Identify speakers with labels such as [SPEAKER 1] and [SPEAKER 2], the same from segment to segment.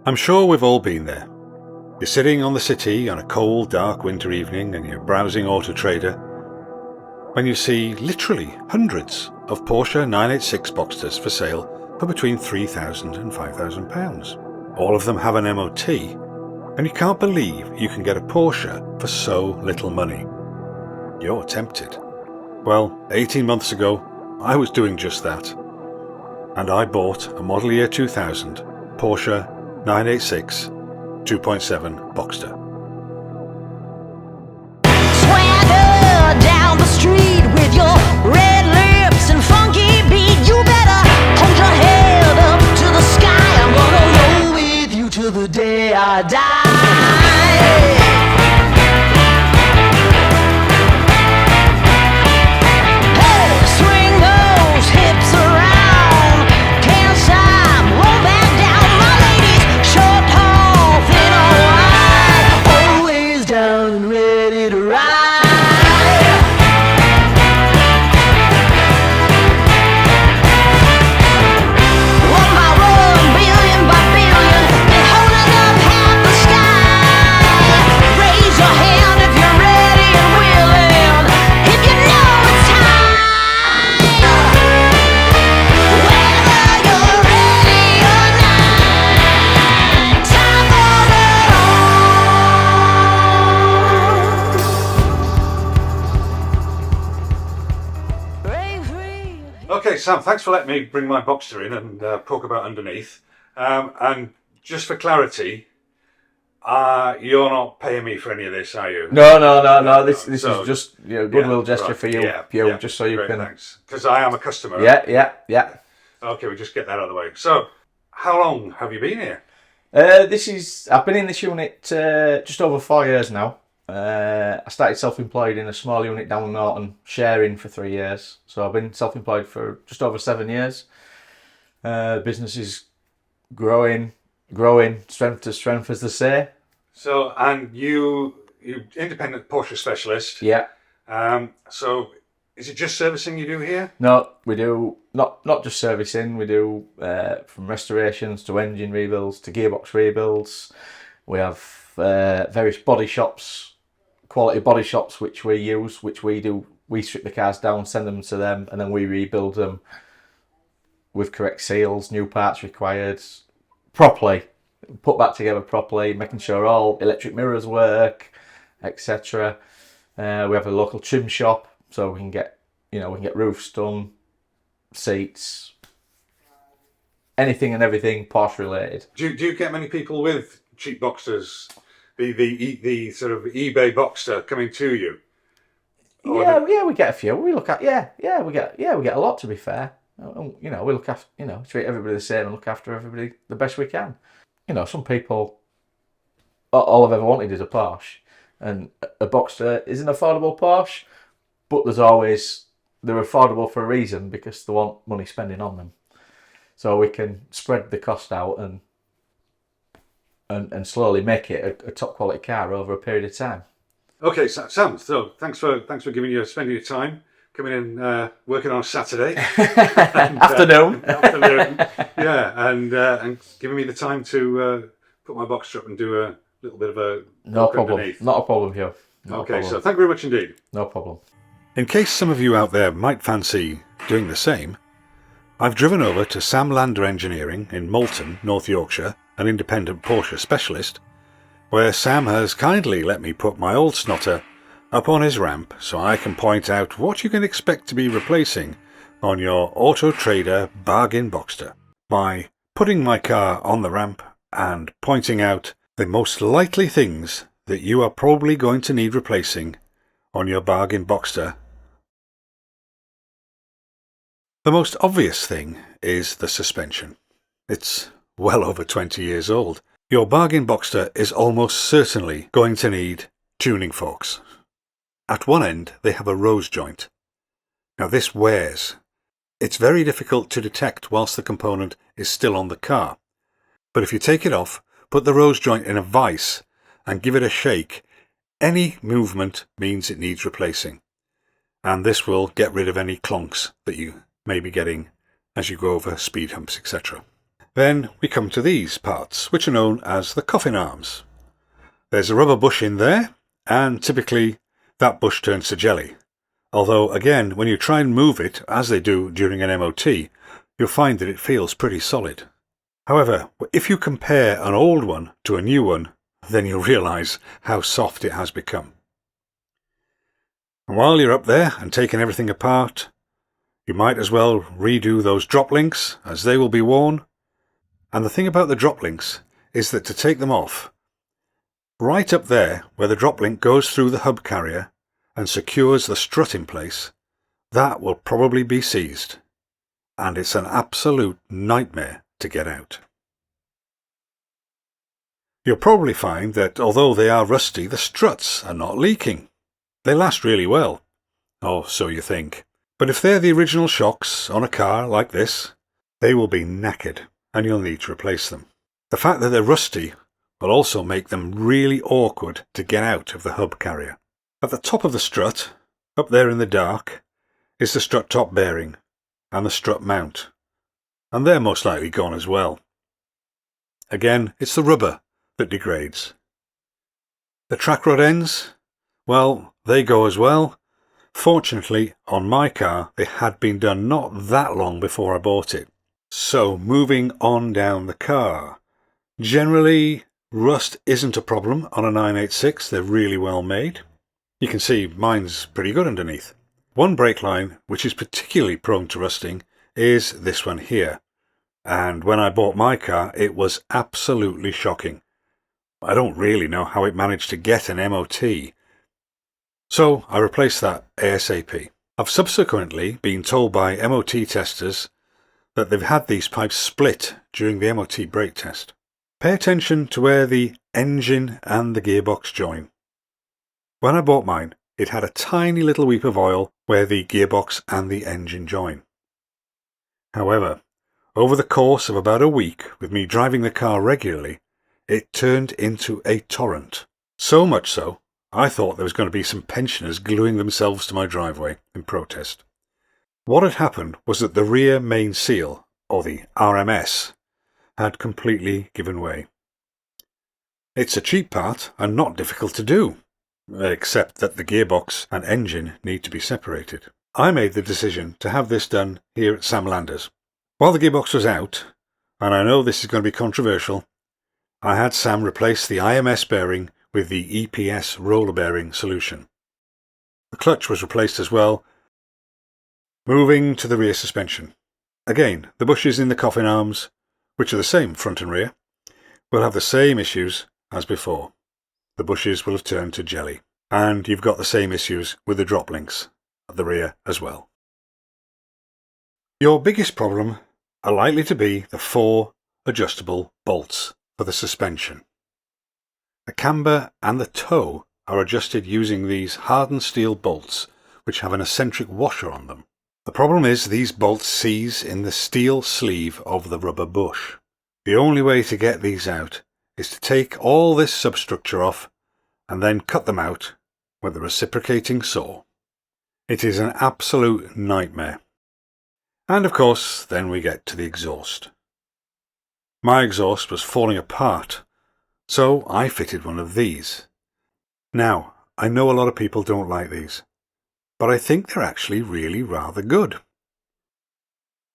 [SPEAKER 1] I'm sure we've all been there. You're sitting on the city on a cold, dark winter evening and you're browsing Auto Trader when you see literally hundreds of Porsche 986 Boxsters for sale for between £3,000 and £5,000. All of them have an MOT, and you can't believe you can get a Porsche for so little money. You're tempted. Well, 18 months ago, I was doing just that. And I bought a model year 2000 Porsche 986 2.7 Boxster.
[SPEAKER 2] Swagger down the street with your red lips and funky beat. You better hold your head up to the sky. I'm gonna roll with you till the day I die. Hey, swing those hips around. Can't stop, roll back down. My ladies, short, tall, thin or wide, always down and ready to ride. One by one, billion by billion, they're holding up half the sky. Raise your hand if you're ready and willing, if you know it's time. Whether you're ready or not, time for it all. Break free.
[SPEAKER 1] Okay, Sam, thanks for letting me bring my Boxster in and poke about underneath. And just for clarity, you're not paying me for any of this, are you?
[SPEAKER 3] No. This
[SPEAKER 1] So,
[SPEAKER 3] is just goodwill gesture
[SPEAKER 1] right,
[SPEAKER 3] for you,
[SPEAKER 1] yeah,
[SPEAKER 3] just so you
[SPEAKER 1] great,
[SPEAKER 3] can.
[SPEAKER 1] Thanks, because I am a customer.
[SPEAKER 3] Yeah.
[SPEAKER 1] Okay, we'll just get that out of the way. So, how long have you been here?
[SPEAKER 3] I've been in this unit just over 4 years now. I started self-employed in a small unit down in Norton, sharing for 3 years. So I've been self-employed for just over 7 years. Business is growing, strength to strength, as they say.
[SPEAKER 1] So, and you independent Porsche specialist.
[SPEAKER 3] Yeah.
[SPEAKER 1] So, is it just servicing you do here?
[SPEAKER 3] No, we do not just servicing. We do from restorations to engine rebuilds to gearbox rebuilds. We have various body shops, quality body shops, which we use, which we do. We strip the cars down, send them to them, and then we rebuild them with correct seals, new parts required, properly, put back together properly, making sure all electric mirrors work, etc. We have a local trim shop, so we can get roofs done, seats, anything and everything Porsche related.
[SPEAKER 1] Do you get many people with cheap Boxsters, the sort of eBay Boxster coming to you? Or
[SPEAKER 3] Yeah, we get a few. We look at we get a lot, to be fair. We look after treat everybody the same and look after everybody the best we can. Some people, all I've ever wanted is a Porsche, and a Boxster is an affordable Porsche, but they're affordable for a reason, because they want money spending on them. So we can spread the cost out and slowly make it a top quality car over a period of time.
[SPEAKER 1] Okay, Sam. So thanks for spending your time coming in, working on a Saturday
[SPEAKER 3] Afternoon.
[SPEAKER 1] Yeah, and giving me the time to put my Boxster up and do a little bit of a
[SPEAKER 3] No
[SPEAKER 1] walk
[SPEAKER 3] problem.
[SPEAKER 1] underneath.
[SPEAKER 3] Not a problem here.
[SPEAKER 1] Okay, so thank you very much indeed.
[SPEAKER 3] No problem.
[SPEAKER 1] In case some of you out there might fancy doing the same, I've driven over to Sam Lander Engineering in Malton, North Yorkshire, an independent Porsche specialist, where Sam has kindly let me put my old snotter up on his ramp so I can point out what you can expect to be replacing on your Auto Trader bargain Boxster by putting my car on the ramp and pointing out the most likely things that you are probably going to need replacing on your bargain Boxster. The most obvious thing is the suspension. It's well over 20 years old. Your bargain Boxster is almost certainly going to need tuning forks. At one end they have a rose joint. Now this wears. It's very difficult to detect whilst the component is still on the car. But if you take it off, put the rose joint in a vise and give it a shake, any movement means it needs replacing. And this will get rid of any clonks that you may be getting as you go over speed humps, etc. Then we come to these parts, which are known as the coffin arms. There's a rubber bush in there, and typically that bush turns to jelly. Although, again, when you try and move it, as they do during an MOT, you'll find that it feels pretty solid. However, if you compare an old one to a new one, then you'll realise how soft it has become. And while you're up there and taking everything apart, you might as well redo those drop links, as they will be worn. And the thing about the drop links is that to take them off, right up there where the drop link goes through the hub carrier and secures the strut in place, that will probably be seized. And it's an absolute nightmare to get out. You'll probably find that although they are rusty, the struts are not leaking. They last really well. Or so you think. But if they're the original shocks on a car like this, they will be knackered and you'll need to replace them. The fact that they're rusty will also make them really awkward to get out of the hub carrier. At the top of the strut, up there in the dark, is the strut top bearing and the strut mount. And they're most likely gone as well. Again, it's the rubber that degrades. The track rod ends, well, they go as well. Fortunately, on my car, they had been done not that long before I bought it. So, moving on down the car. Generally, rust isn't a problem on a 986, they're really well made. You can see mine's pretty good underneath. One brake line, which is particularly prone to rusting, is this one here. And when I bought my car, it was absolutely shocking. I don't really know how it managed to get an MOT. So I replaced that ASAP. I've subsequently been told by MOT testers that they've had these pipes split during the MOT brake test. Pay attention to where the engine and the gearbox join. When I bought mine, it had a tiny little weep of oil where the gearbox and the engine join. However, over the course of about a week with me driving the car regularly, it turned into a torrent. So much so, I thought there was going to be some pensioners gluing themselves to my driveway in protest. What had happened was that the rear main seal, or the RMS, had completely given way. It's a cheap part and not difficult to do, except that the gearbox and engine need to be separated. I made the decision to have this done here at Sam Landers. While the gearbox was out, and I know this is going to be controversial, I had Sam replace the IMS bearing with the EPS roller bearing solution. The clutch was replaced as well. Moving to the rear suspension. Again, the bushes in the coffin arms, which are the same front and rear, will have the same issues as before. The bushes will have turned to jelly. And you've got the same issues with the drop links at the rear as well. Your biggest problem are likely to be the 4 adjustable bolts for the suspension. The camber and the toe are adjusted using these hardened steel bolts which have an eccentric washer on them. The problem is these bolts seize in the steel sleeve of the rubber bush. The only way to get these out is to take all this substructure off and then cut them out with a reciprocating saw. It is an absolute nightmare. And of course, then we get to the exhaust. My exhaust was falling apart, so I fitted one of these. Now, I know a lot of people don't like these, but I think they're actually really rather good.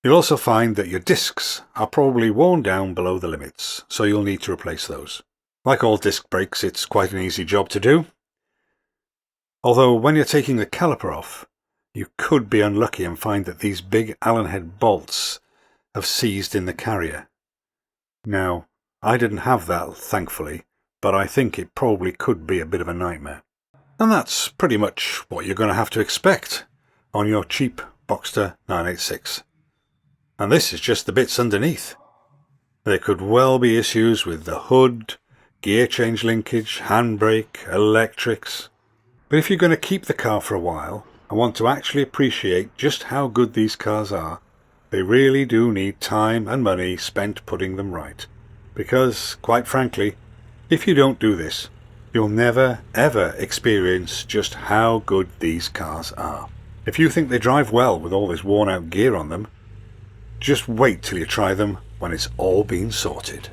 [SPEAKER 1] You'll also find that your discs are probably worn down below the limits, so you'll need to replace those. Like all disc brakes, it's quite an easy job to do. Although when you're taking the caliper off, you could be unlucky and find that these big Allen head bolts have seized in the carrier. Now, I didn't have that, thankfully, but I think it probably could be a bit of a nightmare. And that's pretty much what you're going to have to expect on your cheap Boxster 986. And this is just the bits underneath. There could well be issues with the hood, gear change linkage, handbrake, electrics. But if you're going to keep the car for a while and want to actually appreciate just how good these cars are, they really do need time and money spent putting them right. Because, quite frankly, if you don't do this, you'll never ever experience just how good these cars are. If you think they drive well with all this worn out gear on them, just wait till you try them when it's all been sorted.